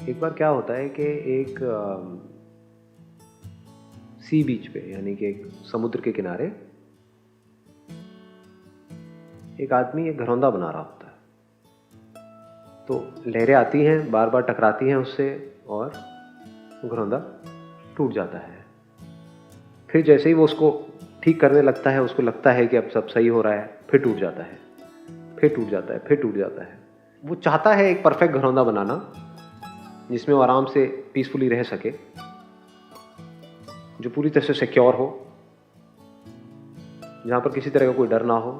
एक बार क्या होता है कि एक सी बीच पे यानी कि एक समुद्र के किनारे एक आदमी एक घरौंदा बना रहा होता है। तो लहरें आती हैं, बार बार टकराती हैं उससे और घरौंदा टूट जाता है। फिर जैसे ही वो उसको ठीक करने लगता है, उसको लगता है कि अब सब सही हो रहा है, फिर टूट जाता है, फिर टूट जाता है, फिर टूट जाता है। वो चाहता है एक परफेक्ट घरौंदा बनाना जिसमें वो आराम से पीसफुली रह सके, जो पूरी तरह से सिक्योर हो, जहाँ पर किसी तरह का कोई डर ना हो,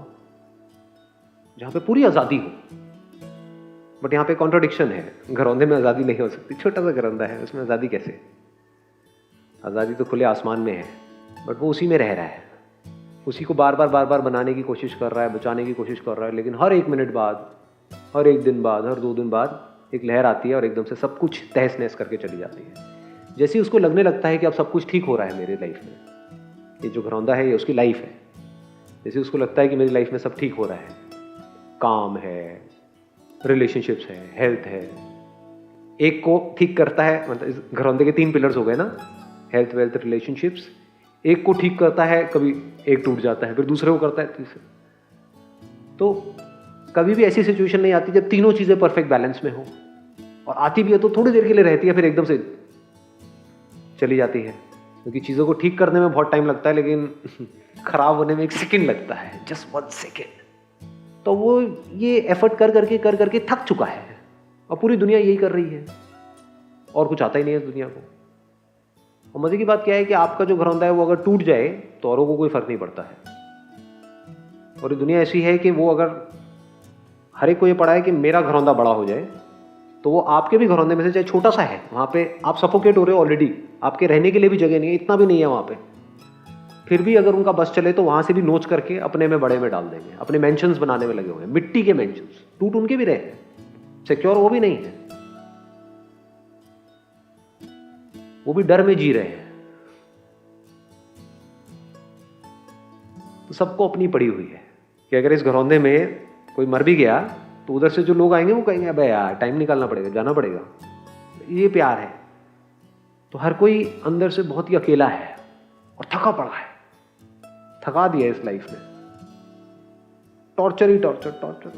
जहाँ पे पूरी आज़ादी हो। बट यहाँ पे कॉन्ट्रडिक्शन है, घरौंदे में आज़ादी नहीं हो सकती। छोटा सा घरौंदा है, उसमें आज़ादी कैसे? आज़ादी तो खुले आसमान में है, बट वो उसी में रह रहा है, उसी को बार बार बनाने की कोशिश कर रहा है, बचाने की कोशिश कर रहा है। लेकिन हर एक मिनट बाद, हर एक दिन बाद, हर 2 दिन बाद एक लहर आती है और एकदम से सब कुछ तहस नहस करके चली जाती है। जैसे ही उसको लगने लगता है कि अब सब कुछ ठीक हो रहा है मेरी लाइफ में, ये जो घरौंदा है ये उसकी लाइफ है, जैसे उसको लगता है कि मेरी लाइफ में सब ठीक हो रहा है, काम है, रिलेशनशिप्स है, हेल्थ है, एक को ठीक करता है। मतलब इस घरौंदे के 3 पिलर्स हो गए ना, हेल्थ, वेल्थ, रिलेशनशिप्स। एक को ठीक करता है, कभी एक टूट जाता है, फिर दूसरे को करता है, तीसरे। तो कभी भी ऐसी सिचुएशन नहीं आती जब तीनों चीजें परफेक्ट बैलेंस में हो, और आती भी है तो थोड़ी देर के लिए रहती है, फिर एकदम से चली जाती है। क्योंकि चीजों को ठीक करने में बहुत टाइम लगता है, लेकिन खराब होने में 1 सेकेंड लगता है, जस्ट 1 सेकेंड। तो वो ये एफर्ट कर करके थक चुका है, और पूरी दुनिया यही कर रही है, और कुछ आता ही नहीं है दुनिया को। और मजे की बात क्या है कि आपका जो घरौंदा है वो अगर टूट जाए तो औरों को कोई फर्क नहीं पड़ता है। और ये दुनिया ऐसी है कि वो अगर हर एक को ये पड़ा है कि मेरा घरौंदा बड़ा हो जाए, तो वो आपके भी घरौंदे में से चाहे छोटा सा है, वहां पे आप सफोकेट हो रहे हो ऑलरेडी, आपके रहने के लिए भी जगह नहीं है, इतना भी नहीं है वहां पे, फिर भी अगर उनका बस चले तो वहां से भी नोच करके अपने में बड़े में डाल देंगे, अपने मेंशंस बनाने में लगे हुए हैं, मिट्टी के मेंशंस। टूट उनके भी रहे हैं, सिक्योर वो भी नहीं है, वो भी डर में जी रहे हैं। तो सबको अपनी पड़ी हुई है कि अगर इस घरौंदे में कोई मर भी गया तो उधर से जो लोग आएंगे वो कहेंगे अबे यार टाइम निकालना पड़ेगा, जाना पड़ेगा। ये प्यार है। तो हर कोई अंदर से बहुत ही अकेला है और थका पड़ा है, थका दिया इस लाइफ में। टॉर्चर ही टॉर्चर, टॉर्चर,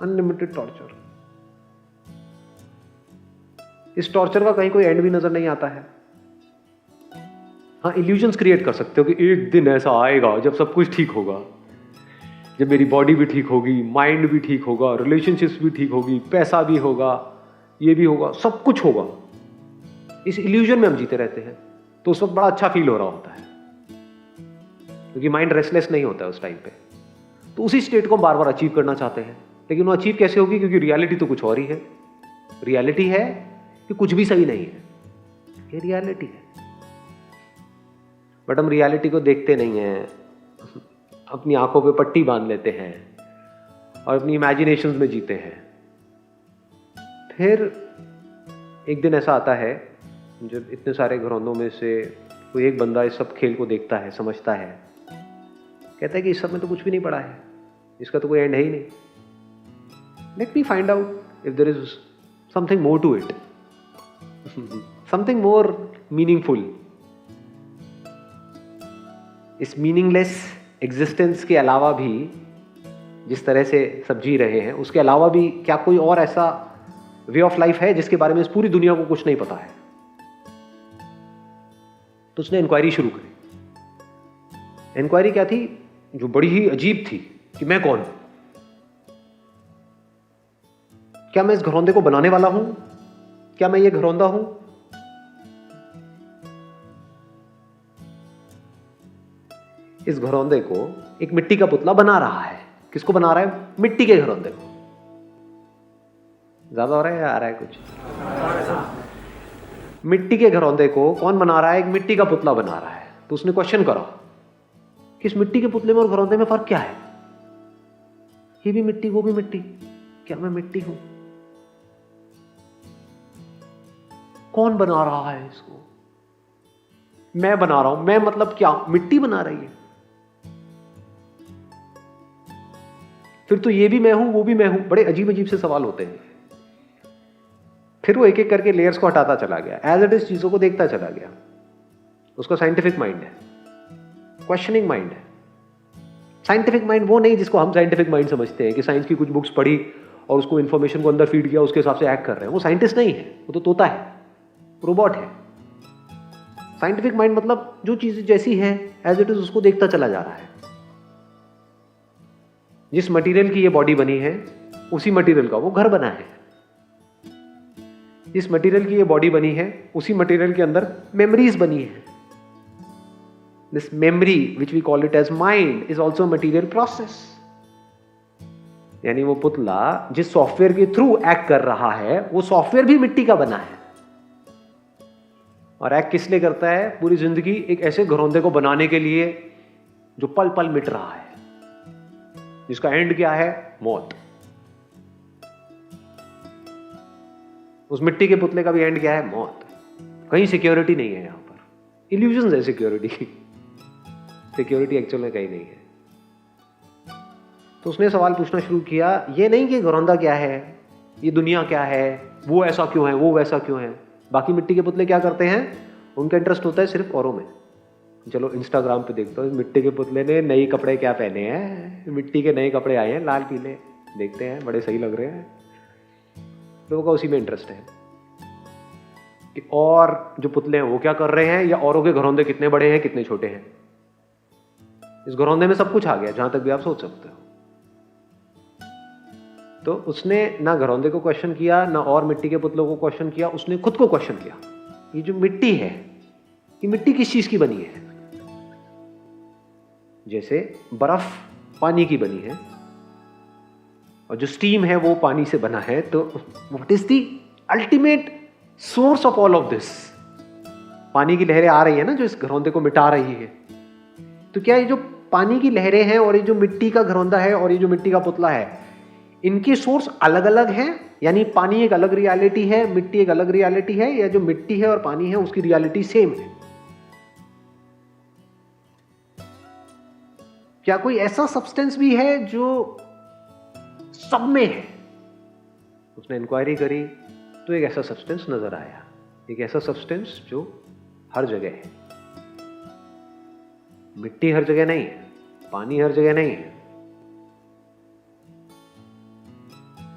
अनलिमिटेड टॉर्चर। इस टॉर्चर का कहीं कोई एंड भी नजर नहीं आता है। हाँ, इल्यूजन्स क्रिएट कर सकते हो कि एक दिन ऐसा आएगा जब सब कुछ ठीक होगा, जब मेरी बॉडी भी ठीक होगी, माइंड भी ठीक होगा, रिलेशनशिप्स भी ठीक होगी, पैसा भी होगा, ये भी होगा, सब कुछ होगा। इस इल्यूजन में हम जीते रहते हैं। तो उस वक्त बड़ा अच्छा फील हो रहा होता है, क्योंकि माइंड रेस्टलेस नहीं होता है उस टाइम पे। तो उसी स्टेट को हम बार बार अचीव करना चाहते हैं, लेकिन वो अचीव कैसे होगी? क्योंकि रियलिटी तो कुछ और ही है। रियलिटी है कि कुछ भी सही नहीं है, ये रियलिटी है। बट हम रियलिटी को देखते नहीं हैं, अपनी आंखों पे पट्टी बांध लेते हैं और अपनी इमेजिनेशंस में जीते हैं। फिर एक दिन ऐसा आता है जब इतने सारे घरौंदों में से कोई एक बंदा इस सब खेल को देखता है, समझता है, कहता है कि इस सब में तो कुछ भी नहीं पड़ा है, इसका तो कोई एंड है ही नहीं। Let me find out if there is something more to it, something more meaningful. इस मीनिंगलेस एग्जिस्टेंस के अलावा भी, जिस तरह से सब जी रहे हैं, उसके अलावा भी क्या कोई और ऐसा वे ऑफ लाइफ है जिसके बारे में इस पूरी दुनिया को कुछ नहीं पता है? तो उसने इंक्वायरी शुरू करी। इंक्वायरी क्या थी? जो बड़ी ही अजीब थी कि मैं कौन हूं? क्या मैं इस घरौंदे को बनाने वाला हूं? क्या मैं ये घरौंदा हूं? इस घरौंदे को एक मिट्टी का पुतला बना रहा है। किसको बना रहा है? मिट्टी के घरौंदे को। ज्यादा हो रहा है या आ रहा है कुछ? मिट्टी के घरौंदे को कौन बना रहा है? एक मिट्टी का पुतला बना रहा है। तो उसने क्वेश्चन करा कि इस मिट्टी के पुतले में और घरौंदे में फर्क क्या है? ये भी मिट्टी, वो भी मिट्टी, क्या मैं मिट्टी हूं? कौन बना रहा है इसको? मैं बना रहा हूं। मैं मतलब क्या? मिट्टी बना रही है। फिर तो ये भी मैं हूं, वो भी मैं हूं। बड़े अजीब अजीब से सवाल होते हैं। फिर वो एक एक करके लेयर्स को हटाता चला गया, एज इट इज चीजों को देखता चला गया। उसका साइंटिफिक माइंड है, क्वेश्चनिंग माइंड है। साइंटिफिक माइंड वो नहीं जिसको हम साइंटिफिक माइंड समझते हैं कि साइंस की कुछ बुक्स पढ़ी और उसको इन्फॉर्मेशन को अंदर फीड किया, उसके हिसाब से एक्ट कर रहे हैं। वो साइंटिस्ट नहीं है, वो तो तोता है, रोबोट है। साइंटिफिक माइंड मतलब जो चीज जैसी है एज इट इज उसको देखता चला जा रहा है। जिस मटेरियल की ये बॉडी बनी है उसी मटेरियल का वो घर बना है। जिस मटेरियल की ये बॉडी बनी है उसी मटेरियल के अंदर मेमोरीज बनी है। This memory which we call it as mind is also material process. यानी वो पुतला जिस सॉफ्टवेयर के थ्रू एक्ट कर रहा है वो सॉफ्टवेयर भी मिट्टी का बना है। और एक्ट किस लिए करता है? पूरी जिंदगी एक ऐसे घरौंदे को बनाने के लिए जो पल पल मिट रहा है, जिसका एंड क्या है? मौत। उस मिट्टी के पुतले का भी एंड क्या है? मौत। कहीं सिक्योरिटी नहीं है, यहां पर इल्यूजन है सिक्योरिटी की। सिक्योरिटी एक्चुअल में कहीं नहीं है। तो उसने सवाल पूछना शुरू किया, ये नहीं कि घरौंदा क्या है, ये दुनिया क्या है, वो ऐसा क्यों है, वो वैसा क्यों है। बाकी मिट्टी के पुतले क्या करते हैं? उनका इंटरेस्ट होता है सिर्फ औरों में। चलो इंस्टाग्राम पे देखते हो मिट्टी के पुतले ने नए कपड़े क्या पहने हैं, मिट्टी के नए कपड़े आए हैं लाल पीले, देखते हैं बड़े सही लग रहे हैं। लोगों का उसी में इंटरेस्ट है कि और जो पुतले हैं वो क्या कर रहे हैं, या औरों के घरौंदे कितने बड़े हैं कितने छोटे हैं। इस घरौंदे में सब कुछ आ गया जहां तक भी आप सोच सकते हो। तो उसने ना घरौंदे को क्वेश्चन किया, ना और मिट्टी के पुतलों को क्वेश्चन किया, उसने खुद को क्वेश्चन किया। ये जो मिट्टी है, ये मिट्टी किस चीज की बनी है? जैसे बर्फ पानी की बनी है और जो स्टीम है वो पानी से बना है, तो what is the ultimate source of all of this? पानी की लहरें आ रही है ना जो इस घरौंदे को मिटा रही है। तो क्या ये जो पानी की लहरें हैं और ये जो मिट्टी का घरौंदा है और ये जो मिट्टी का पुतला है, इनके सोर्स अलग अलग हैं? यानी पानी एक अलग रियलिटी है, मिट्टी एक अलग रियलिटी है, या जो मिट्टी है और पानी है उसकी रियलिटी सेम है? क्या कोई ऐसा सब्सटेंस भी है जो सब में है? उसने इंक्वायरी करी तो एक ऐसा सब्सटेंस नजर आया, एक ऐसा सब्सटेंस जो हर जगह है। मिट्टी हर जगह नहीं है, पानी हर जगह नहीं है,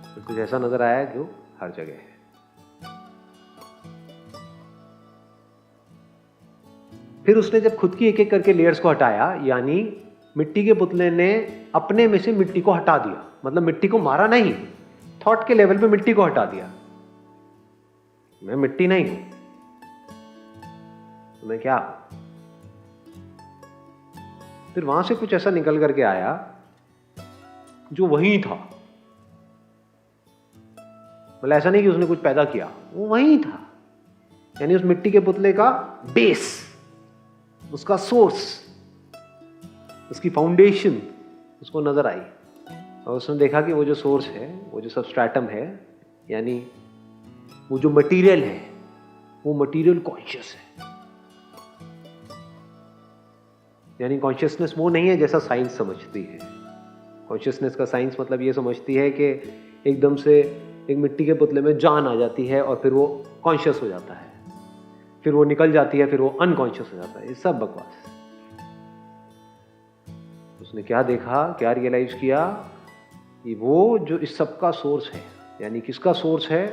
तो कुछ ऐसा नजर आया जो हर जगह है। फिर उसने जब खुद की एक एक करके लेयर्स को हटाया, यानी मिट्टी के पुतले ने अपने में से मिट्टी को हटा दिया, मतलब मिट्टी को मारा नहीं, थॉट के लेवल पे मिट्टी को हटा दिया। मैं मिट्टी नहीं हूं, तो मैं क्या हूं? फिर वहां से कुछ ऐसा निकल करके आया जो वहीं था। मतलब ऐसा नहीं कि उसने कुछ पैदा किया, वो वहीं था। यानी उस मिट्टी के पुतले का बेस, उसका सोर्स, उसकी फाउंडेशन उसको नजर आई। और उसने देखा कि वो जो सोर्स है, वो जो सबस्ट्रेटम है, यानी वो जो मटेरियल है, वो मटेरियल कॉन्शियस है। यानी कॉन्शियसनेस वो नहीं है जैसा साइंस समझती है। कॉन्शियसनेस का साइंस मतलब ये समझती है कि एकदम से एक मिट्टी के पुतले में जान आ जाती है और फिर वो कॉन्शियस हो जाता है, फिर वो निकल जाती है, फिर वो अनकॉन्शियस हो जाता है। ये सब बकवास। उसने क्या देखा, क्या रियलाइज किया कि वो जो इस सब का सोर्स है, यानी किसका सोर्स है?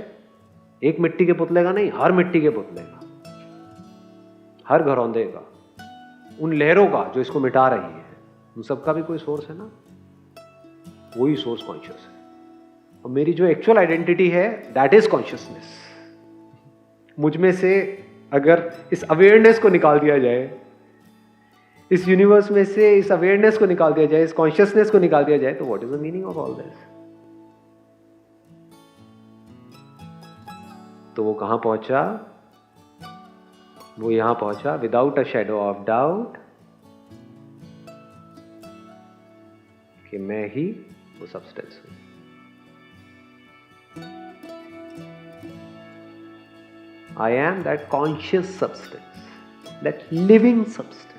एक मिट्टी के पुतले का नहीं, हर मिट्टी के पुतले का, हर घरौंदे का, उन लहरों का जो इसको मिटा रही है, उन सबका भी कोई सोर्स है ना। वही सोर्स कॉन्शियस है। और मेरी जो एक्चुअल आइडेंटिटी है दैट इज कॉन्शियसनेस। मुझ में से अगर इस अवेयरनेस को निकाल दिया जाए, इस यूनिवर्स में से इस अवेयरनेस को निकाल दिया जाए, इस कॉन्शियसनेस को निकाल दिया जाए, तो what is the meaning of all this? तो वो कहां पहुंचा? वो यहां पहुंचा, without a shadow of doubt, कि मैं ही वो सब्सटेंस हूं। I am that conscious substance, that living substance.